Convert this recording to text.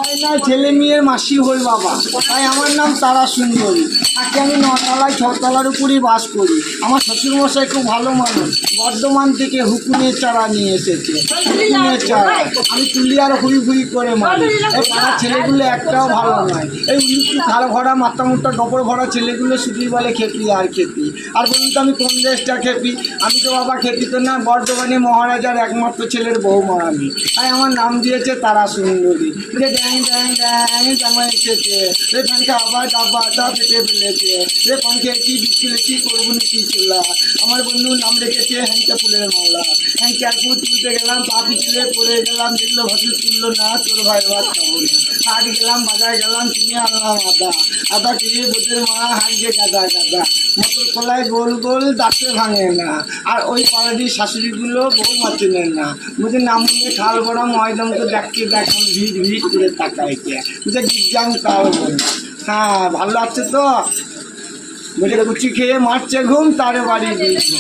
হয় না ছেলে মেয়ের মাসি হই বাবা, তাই আমার নাম তারা সুন্দরী। তাকে আমি 9তলায় 6তলার উপরেই বাস করি। আমার শ্বশুরমশাই খুব ভালো মানুষ, বর্ধমান থেকে হুকুমের চারা নিয়ে এসেছে। হুকুমের চারা আমি তুলি আর হুই হুই করে মারি। এই পাড়ার ছেলেগুলো একটাও ভালো নয়। এই উল্লুকু খাল ভরা মাথা মুখটা ডবর ভরা ছেলেগুলো শুধুই বলে খেপি আর খেপি। আর বলুন তো আমি কোন দেশটা খেপি? আমি তো বাবা খেপি তো না, বর্ধমানে মহারাজার একমাত্র ছেলের বৌমা আমি। তাই আমার নাম দিয়েছে তারা সুন্দরী। যে ড্যাং ড্যাং ড্যাং জামা এসেছে, রে ধানকে আবার ডাব্বাটা পেটে ফেলেছে, রে পান খেয়েছি বিস্কুলেছি করবো না কি চুলা। আমার বন্ধুর নাম রেখেছে হ্যাংটা ফুলের মালা। হ্যাংকে এক ফুল তুলতে গেলাম, পা পিছলে পড়ে গেলাম, দেখলো ভাসু তুললো না, তোর ভাই ভাত খাবো না। হাট গেলাম, বাজার গেলাম, কিনে আনলাম আদা। আদা কিনে বোঝের মা হাঁটছে গাদা গাদা। মোটর কলায় গোল গোল দাঁতে ভাঙে না। আর ওই পাড়াটির শাশুড়িগুলো বউ মাচেনে না। বুঝে নাম নিয়ে খাল ভরা ময়দানকে দেখতে দেখাম ভিড় ভিড় করে তাকাইছে। বুঝে দিগ্জাং তাও বল। হ্যাঁ ভালো আছে তো? বুঝে কুচি খেয়ে মারছে ঘুম, তারে বাড়ি দিয়েছে।